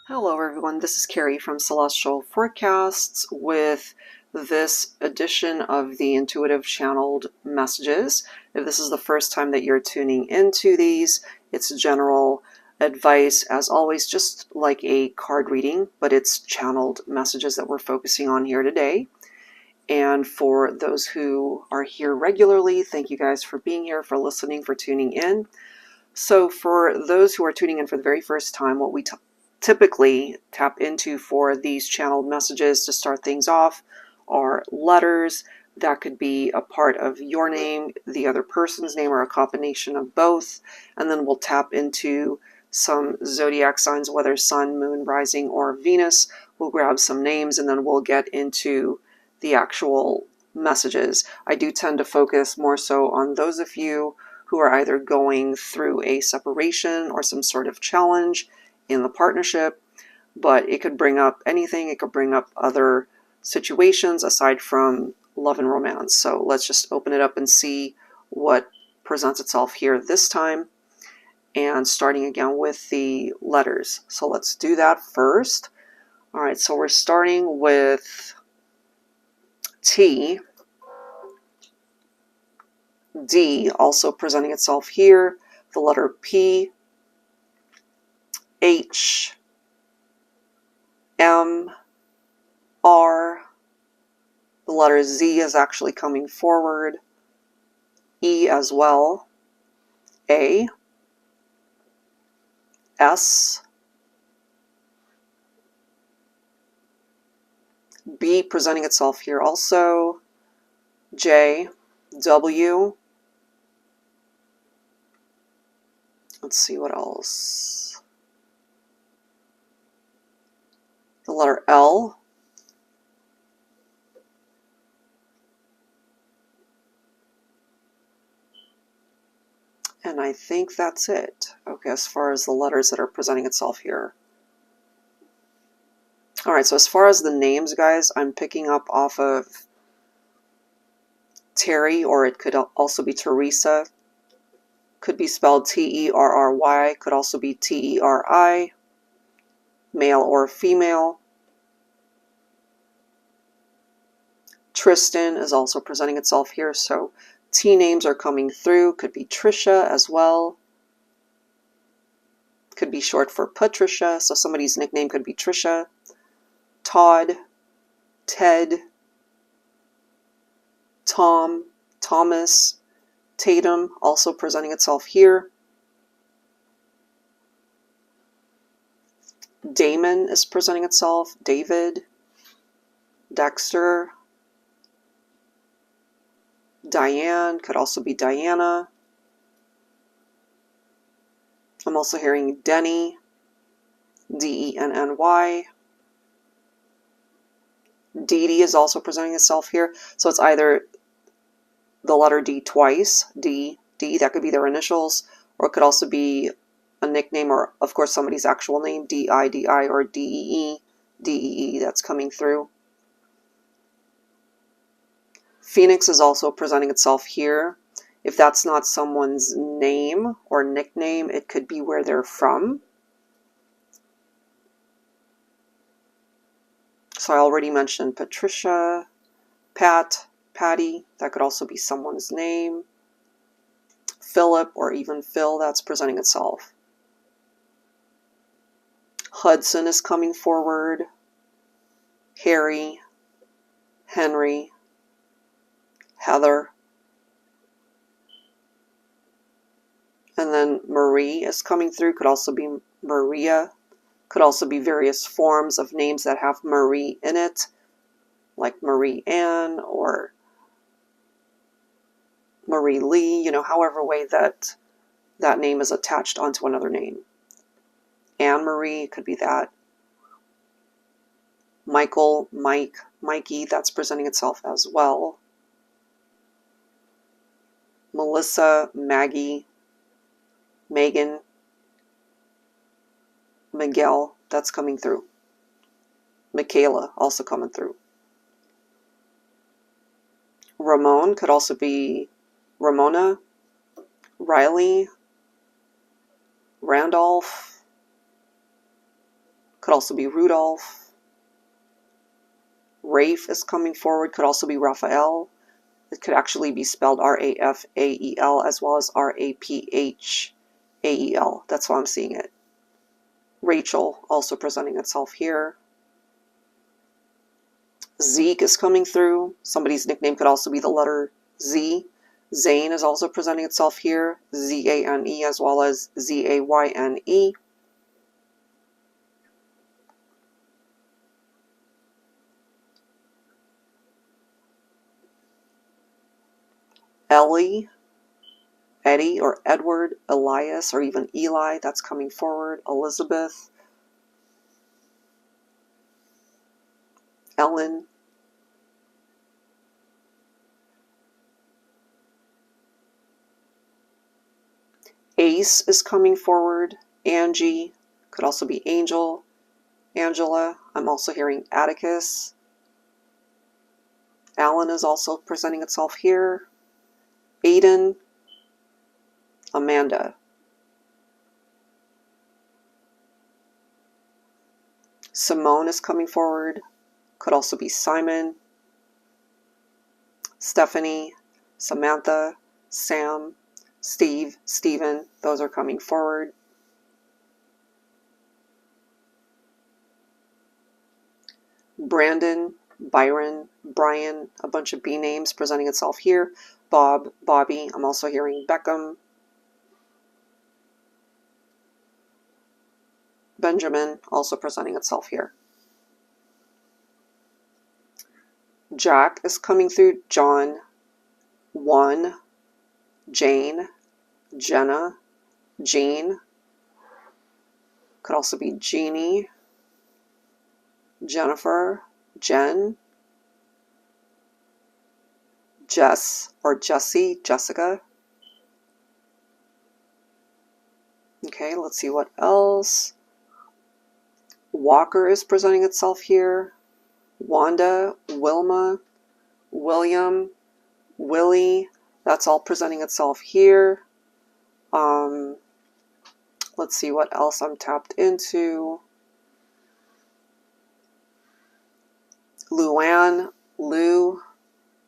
Hello everyone, this is Carrie from Celestial Forecasts with this edition of the Intuitive Channeled Messages. If this is the first time that you're tuning into these, it's general advice as always, just like a card reading, but it's channeled messages that we're focusing on here today. And for those who are here regularly, thank you guys for being here, for listening, for tuning in. So for those who are tuning in for the very first time, what we typically tap into for these channeled messages to start things off are letters. That could be a part of your name, the other person's name, or a combination of both. And then we'll tap into some zodiac signs, whether sun, moon, rising, or Venus. We'll grab some names and then we'll get into the actual messages. I do tend to focus more so on those of you who are either going through a separation or some sort of challenge in the partnership, but it could bring up anything. It could bring up other situations aside from love and romance. So let's just open it up and see what presents itself here this time, and starting again with the letters. So let's do that first. All right, so we're starting with T. D also presenting itself here, the letter P, H, M, R, the letter Z is actually coming forward, E as well, A, S, B presenting itself here also, J, W, let's see what else, the letter L, and I think that's it. Okay, as far as the letters that are presenting itself here. All right, so as far as the names, guys, I'm picking up off of Terry, or it could also be Teresa. Could be spelled T-E-R-R-Y, could also be T-E-R-I, male or female. Tristan is also presenting itself here, so T names are coming through. Could be Trisha as well. Could be short for Patricia, so somebody's nickname could be Trisha. Todd, Ted, Tom, Thomas, Tatum also presenting itself here. Damon is presenting itself. David, Dexter, Diane, could also be Diana. I'm also hearing Denny, D-E-N-N-Y. Dee Dee is also presenting itself here. So it's either the letter D twice, D, D, that could be their initials, or it could also be a nickname, or of course somebody's actual name, D-I-D-I, or D-E-E, D-E-E, that's coming through. Phoenix is also presenting itself here. If that's not someone's name or nickname, it could be where they're from. So I already mentioned Patricia, Pat, Patty, that could also be someone's name. Philip, or even Phil, that's presenting itself. Hudson is coming forward. Harry, Henry, Heather. And then Marie is coming through, could also be Maria. Could also be various forms of names that have Marie in it, like Marie Ann or Marie Lee, you know, however way that that name is attached onto another name. Anne Marie could be that. Michael, Mike, Mikey, that's presenting itself as well. Melissa, Maggie, Megan, Miguel, that's coming through. Michaela, also coming through. Ramon could also be Ramona, Riley, Randolph, could also be Rudolph. Rafe is coming forward, could also be Raphael. It could actually be spelled R-A-F-A-E-L as well as R-A-P-H-A-E-L. That's how I'm seeing it. Rachel also presenting itself here. Zeke is coming through. Somebody's nickname could also be the letter Z. Zane is also presenting itself here. Z-A-N-E as well as Z-A-Y-N-E. Ellie, Eddie or Edward, Elias or even Eli, that's coming forward. Elizabeth, Ellen, Ace is coming forward. Angie, could also be Angel, Angela. I'm also hearing Atticus. Alan is also presenting itself here. Aiden, Amanda. Simone is coming forward. Could also be Simon. Stephanie, Samantha, Sam, Steve, Stephen. Those are coming forward. Brandon, Byron, Brian, a bunch of B names presenting itself here. Bob, Bobby. I'm also hearing Beckham. Benjamin also presenting itself here. Jack is coming through. John, Juan, Jane, Jenna, Jean. Could also be Jeannie, Jennifer, Jen, Jess or Jessie, Jessica. Okay, let's see what else. Walker is presenting itself here. Wanda, Wilma, William, Willie. That's all presenting itself here. Let's see what else I'm tapped into. Luann, Lou,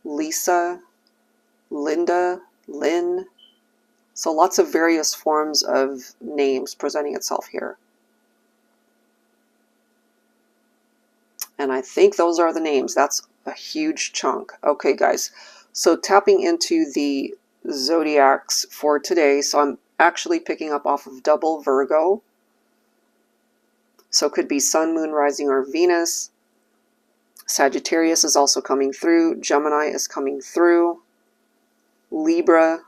Lisa, Linda, Lynn. So lots of various forms of names presenting itself here. And I think those are the names. That's a huge chunk. Okay, guys. So tapping into the zodiacs for today. So I'm actually picking up off of double Virgo. So it could be Sun, Moon, Rising, or Venus. Sagittarius is also coming through. Gemini is coming through. Libra,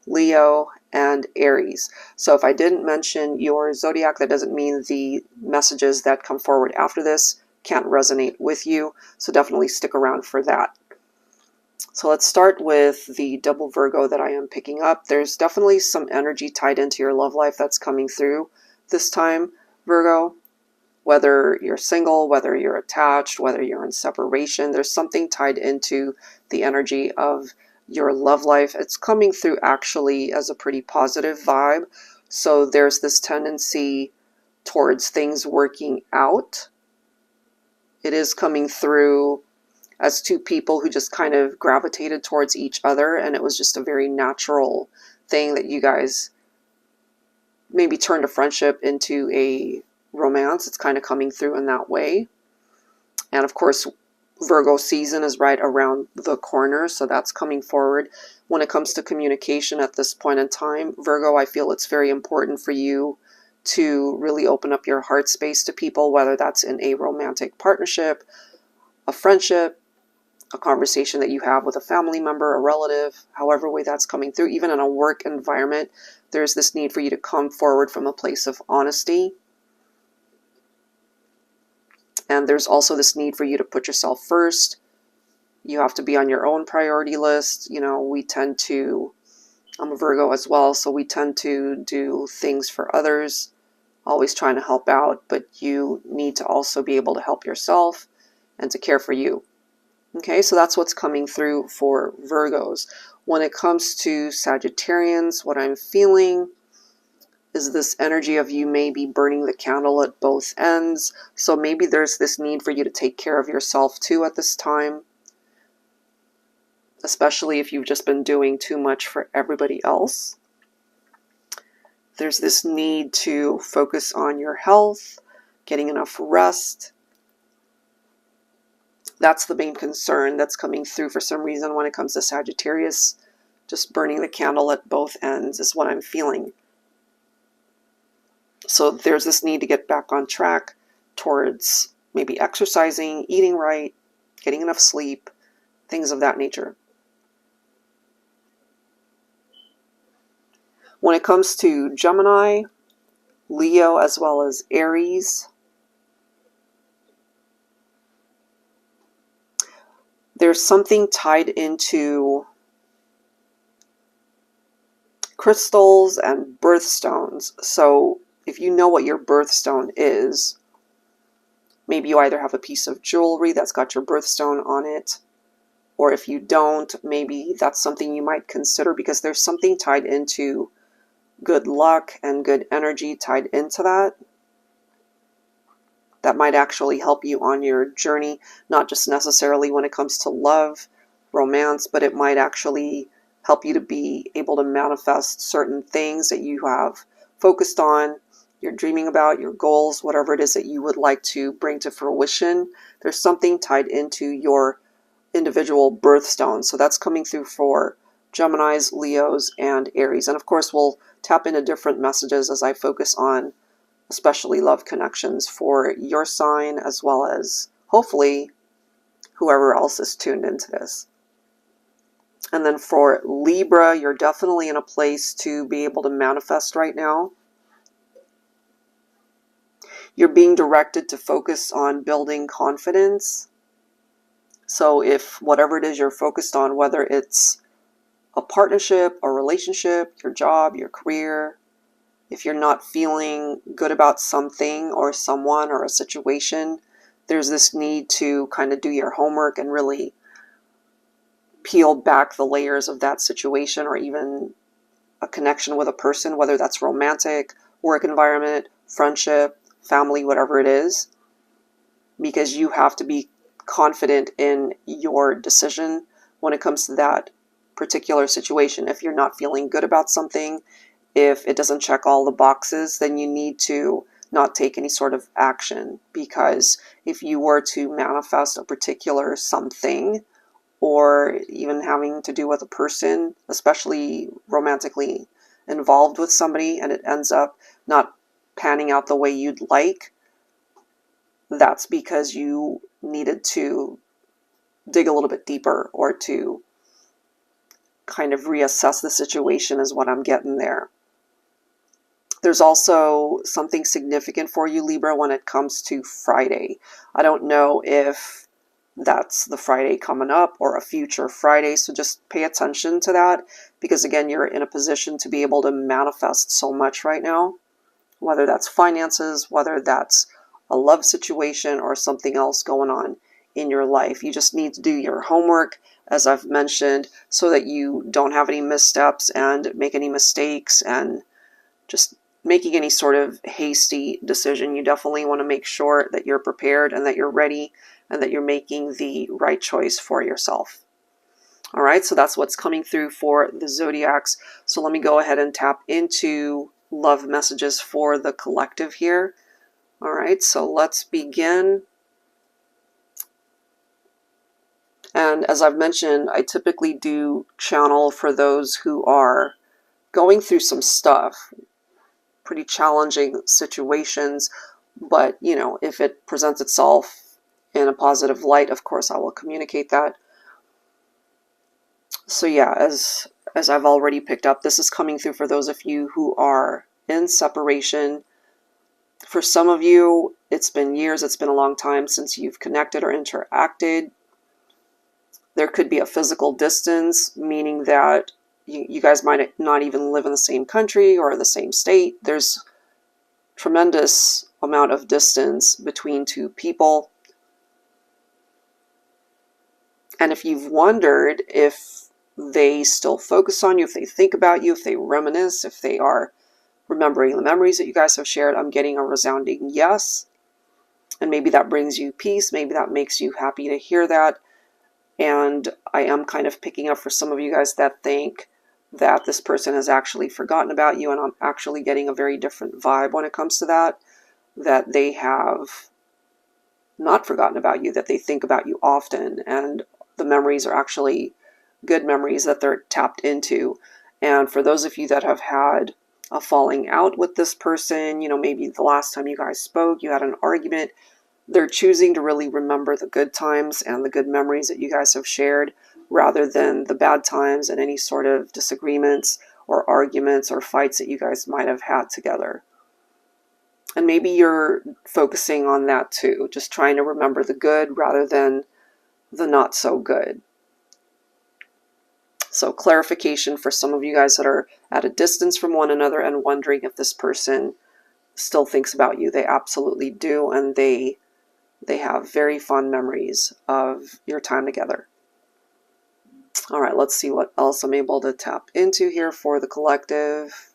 Leo, and Aries. So if I didn't mention your zodiac, that doesn't mean the messages that come forward after this can't resonate with you. So definitely stick around for that. So let's start with the double Virgo that I am picking up. There's definitely some energy tied into your love life that's coming through this time, Virgo. Whether you're single, whether you're attached, whether you're in separation, there's something tied into the energy of your love life. It's coming through actually as a pretty positive vibe. So there's this tendency towards things working out. It is coming through as two people who just kind of gravitated towards each other, and it was just a very natural thing that you guys maybe turned a friendship into a romance. It's kind of coming through in that way. And of course, Virgo season is right around the corner, so that's coming forward. When it comes to communication at this point in time, Virgo, I feel it's very important for you to really open up your heart space to people, whether that's in a romantic partnership, a friendship, a conversation that you have with a family member, a relative, however way that's coming through. Even in a work environment, there's this need for you to come forward from a place of honesty. And there's also this need for you to put yourself first. You have to be on your own priority list. You know, we tend to, I'm a Virgo as well, so we tend to do things for others, always trying to help out, but you need to also be able to help yourself and to care for you. Okay, so that's what's coming through for Virgos. When it comes to Sagittarians, what I'm feeling, is this energy of you maybe burning the candle at both ends. So maybe there's this need for you to take care of yourself too at this time, especially if you've just been doing too much for everybody else. There's this need to focus on your health, getting enough rest. That's the main concern that's coming through for some reason when it comes to Sagittarius. Just burning the candle at both ends is what I'm feeling. So there's this need to get back on track towards maybe exercising, eating right, getting enough sleep, things of that nature. When it comes to Gemini, Leo, as well as Aries, there's something tied into crystals and birthstones. So if you know what your birthstone is, maybe you either have a piece of jewelry that's got your birthstone on it, or if you don't, maybe that's something you might consider, because there's something tied into good luck and good energy tied into that. That might actually help you on your journey, not just necessarily when it comes to love, romance, but it might actually help you to be able to manifest certain things that you have focused on, you're dreaming about, your goals, whatever it is that you would like to bring to fruition. There's something tied into your individual birthstone. So that's coming through for Geminis, Leos, and Aries. And of course, we'll tap into different messages as I focus on especially love connections for your sign, as well as hopefully whoever else is tuned into this. And then for Libra, you're definitely in a place to be able to manifest right now. You're being directed to focus on building confidence. So if whatever it is you're focused on, whether it's a partnership, a relationship, your job, your career, if you're not feeling good about something or someone or a situation, there's this need to kind of do your homework and really peel back the layers of that situation, or even a connection with a person, whether that's romantic, work environment, friendship, family, whatever it is, because you have to be confident in your decision when it comes to that particular situation. If you're not feeling good about something, if it doesn't check all the boxes, then you need to not take any sort of action, because if you were to manifest a particular something, or even having to do with a person, especially romantically involved with somebody, and it ends up not panning out the way you'd like, that's because you needed to dig a little bit deeper, or to kind of reassess the situation is what I'm getting there. There's also something significant for you, Libra, when it comes to Friday. I don't know if that's the Friday coming up or a future Friday, so just pay attention to that, because again, you're in a position to be able to manifest so much right now, whether that's finances, whether that's a love situation, or something else going on in your life. You just need to do your homework, as I've mentioned, so that you don't have any missteps and make any mistakes, and just making any sort of hasty decision. You definitely want to make sure that you're prepared and that you're ready and that you're making the right choice for yourself. All right, so that's what's coming through for the Zodiacs. So let me go ahead and tap into love messages for the collective here. All right, so let's begin. And as I've mentioned, I typically do channel for those who are going through some stuff, pretty challenging situations, but you know, if it presents itself in a positive light, of course I will communicate that. So yeah, as I've already picked up, this is coming through for those of you who are in separation. For some of you, it's been years, it's been a long time since you've connected or interacted. There could be a physical distance, meaning that you guys might not even live in the same country or the same state. There's tremendous amount of distance between two people. And if you've wondered if they still focus on you, if they think about you, if they reminisce, if they are remembering the memories that you guys have shared. I'm getting a resounding yes. And maybe that brings you peace. Maybe that makes you happy to hear that. And I am kind of picking up for some of you guys that think that this person has actually forgotten about you. And I'm actually getting a very different vibe when it comes to that. That they have not forgotten about you, that they think about you often. And the memories are actually good memories that they're tapped into. And for those of you that have had a falling out with this person, you know, maybe the last time you guys spoke, you had an argument, they're choosing to really remember the good times and the good memories that you guys have shared rather than the bad times and any sort of disagreements or arguments or fights that you guys might have had together. And maybe you're focusing on that too, just trying to remember the good rather than the not so good. So clarification for some of you guys that are at a distance from one another and wondering if this person still thinks about you. They absolutely do, and they have very fond memories of your time together. All right, let's see what else I'm able to tap into here for the collective.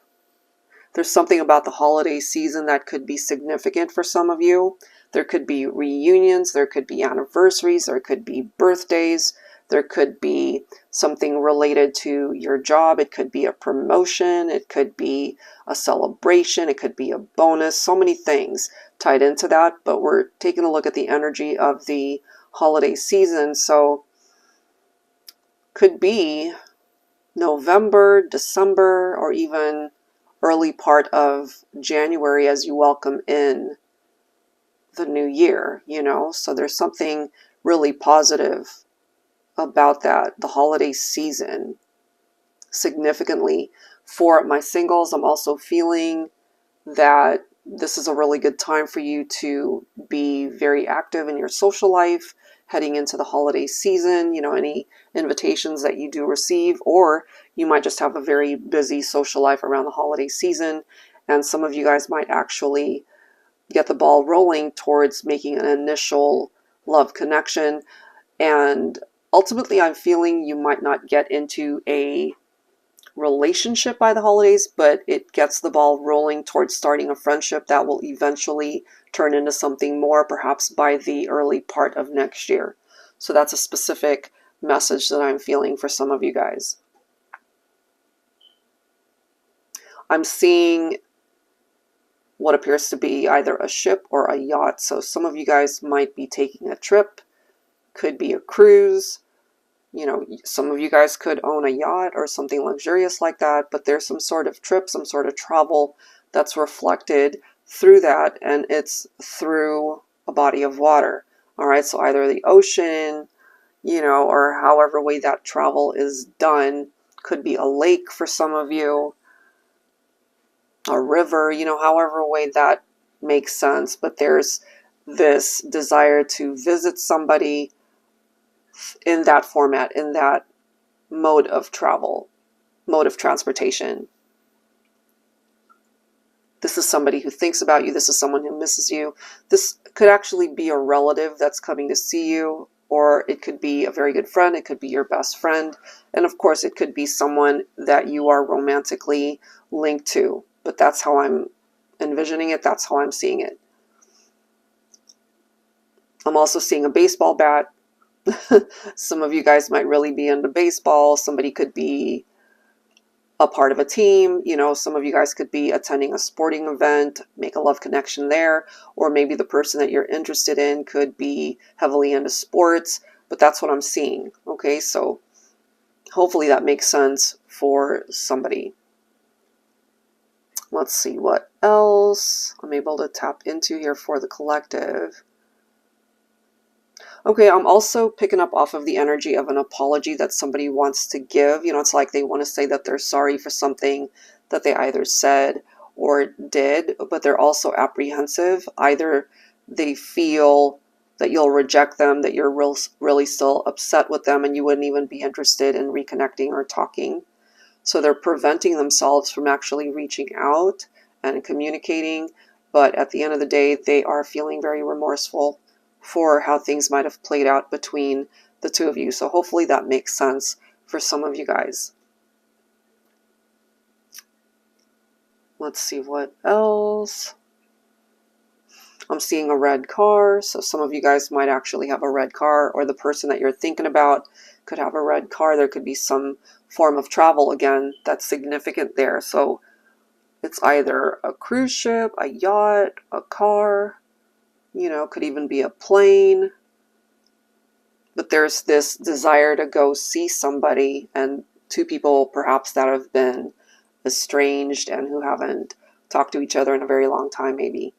There's something about the holiday season that could be significant for some of you. There could be reunions, there could be anniversaries, there could be birthdays, there could be something related to your job. It could be a promotion, it could be a celebration, it could be a bonus, so many things tied into that. But we're taking a look at the energy of the holiday season. So could be November, December, or even early part of January as you welcome in the new year, you know. So there's something really positive about that, the holiday season, significantly. For my singles, I'm also feeling that this is a really good time for you to be very active in your social life heading into the holiday season. You know, any invitations that you do receive, or you might just have a very busy social life around the holiday season, and some of you guys might actually get the ball rolling towards making an initial love connection. And ultimately, I'm feeling you might not get into a relationship by the holidays, but it gets the ball rolling towards starting a friendship that will eventually turn into something more, perhaps by the early part of next year. So that's a specific message that I'm feeling for some of you guys. I'm seeing what appears to be either a ship or a yacht. So some of you guys might be taking a trip, could be a cruise. You know, some of you guys could own a yacht or something luxurious like that, but there's some sort of trip, some sort of travel that's reflected through that, and it's through a body of water. All right, so either the ocean, you know, or however way that travel is done. Could be a lake for some of you, a river, you know, however way that makes sense. But there's this desire to visit somebody in that format, in that mode of travel, mode of transportation. This is somebody who thinks about you. This is someone who misses you. This could actually be a relative that's coming to see you, or it could be a very good friend. It could be your best friend. And of course, it could be someone that you are romantically linked to. But that's how I'm envisioning it. That's how I'm seeing it. I'm also seeing a baseball bat. Some of you guys might really be into baseball. Somebody could be a part of a team. You know, some of you guys could be attending a sporting event, make a love connection there, or maybe the person that you're interested in could be heavily into sports, but that's what I'm seeing. Okay, so hopefully that makes sense for somebody. Let's see what else I'm able to tap into here for the collective. Okay, I'm also picking up off of the energy of an apology that somebody wants to give. You know, it's like they want to say that they're sorry for something that they either said or did, but they're also apprehensive. Either they feel that you'll reject them, that you're really still upset with them, and you wouldn't even be interested in reconnecting or talking. So they're preventing themselves from actually reaching out and communicating, but at the end of the day, they are feeling very remorseful for how things might have played out between the two of you. So hopefully that makes sense for some of you guys. Let's see what else. I'm seeing a red car, so some of you guys might actually have a red car, or the person that you're thinking about could have a red car. There could be some form of travel again that's significant there. So it's either a cruise ship, a yacht, a car, you know, could even be a plane. But there's this desire to go see somebody, and two people perhaps that have been estranged and who haven't talked to each other in a very long time maybe.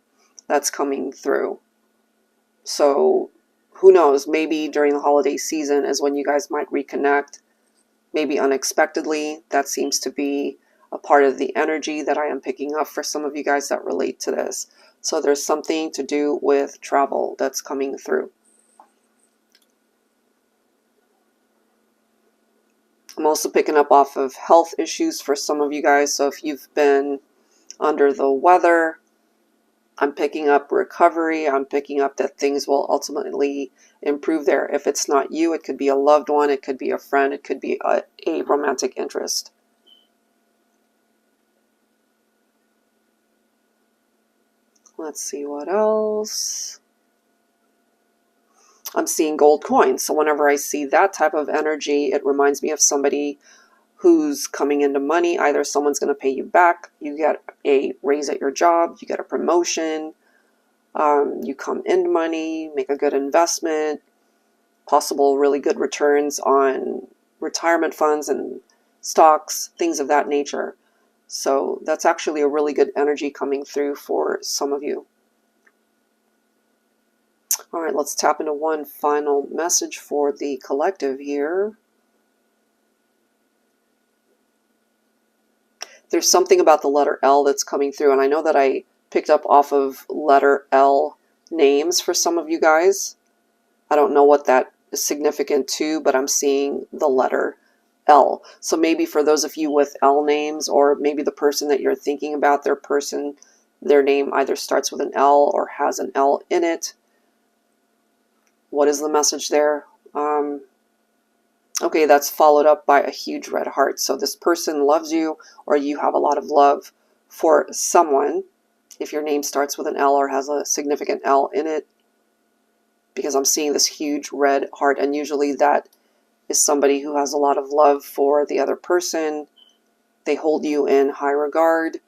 That's coming through. So who knows, maybe during the holiday season is when you guys might reconnect, maybe unexpectedly. That seems to be a part of the energy that I am picking up for some of you guys that relate to this. So there's something to do with travel that's coming through. I'm also picking up off of health issues for some of you guys. So if you've been under the weather, I'm picking up recovery. I'm picking up that things will ultimately improve there. If it's not you, it could be a loved one. It could be a friend. It could be a romantic interest. Let's see what else. I'm seeing gold coins. So whenever I see that type of energy, it reminds me of somebody who's coming into money. Either someone's going to pay you back, you get a raise at your job, you get a promotion, you come into money, make a good investment, possible really good returns on retirement funds and stocks, things of that nature. So that's actually a really good energy coming through for some of you. All right, let's tap into one final message for the collective here. There's something about the letter L that's coming through, and I know that I picked up off of letter L names for some of you guys. I don't know what that is significant to, but I'm seeing the letter L. So maybe for those of you with L names, or maybe the person that you're thinking about, their name either starts with an L or has an L in it. What is the message there? Okay, that's followed up by a huge red heart. So this person loves you, or you have a lot of love for someone, if your name starts with an L or has a significant L in it, because I'm seeing this huge red heart, and usually that is somebody who has a lot of love for the other person. They hold you in high regard.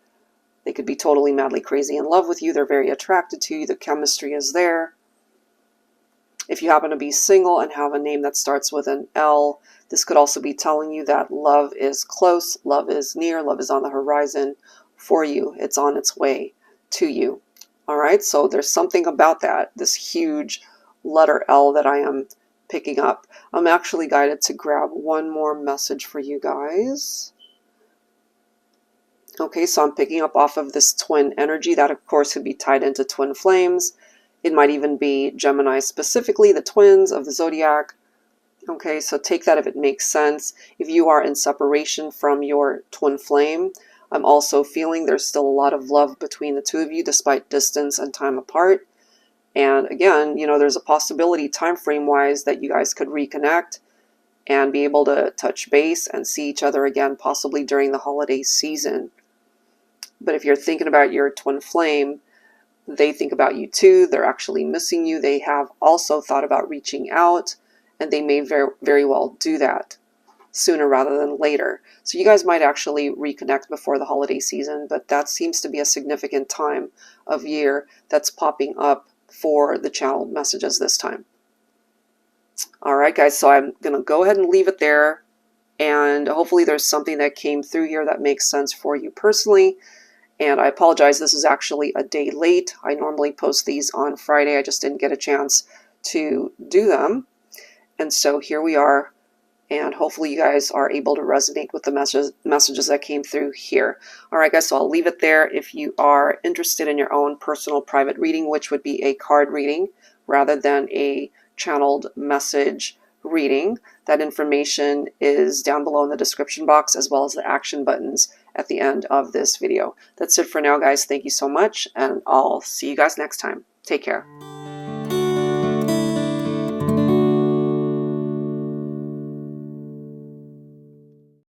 They could be totally madly crazy in love with you. They're very attracted to you. The chemistry is there. If you happen to be single and have a name that starts with an L, this could also be telling you that love is close, love is near, love is on the horizon for you. It's on its way to you. All right, so there's something about that, this huge letter L that I am picking up. I'm actually guided to grab one more message for you guys. Okay, so I'm picking up off of this twin energy. That, of course, could be tied into twin flames. It might even be Gemini specifically, the twins of the Zodiac. Okay, so take that if it makes sense. If you are in separation from your twin flame, I'm also feeling there's still a lot of love between the two of you despite distance and time apart. And again, you know, there's a possibility time frame wise that you guys could reconnect and be able to touch base and see each other again, possibly during the holiday season. But if you're thinking about your twin flame, they think about you too. They're actually missing you. They have also thought about reaching out, and they may very well do that sooner rather than later. So you guys might actually reconnect before the holiday season, but that seems to be a significant time of year that's popping up for the channeled messages this time. All right, guys, so I'm going to go ahead and leave it there, and hopefully there's something that came through here that makes sense for you personally. And I apologize, this is actually a day late. I normally post these on Friday. I just didn't get a chance to do them. And so here we are. And hopefully you guys are able to resonate with the messages that came through here. All right, guys, so I'll leave it there. If you are interested in your own personal private reading, which would be a card reading rather than a channeled message reading, that information is down below in the description box, as well as the action buttons at the end of this video. That's it for now, guys. Thank you so much, and I'll see you guys next time. Take care.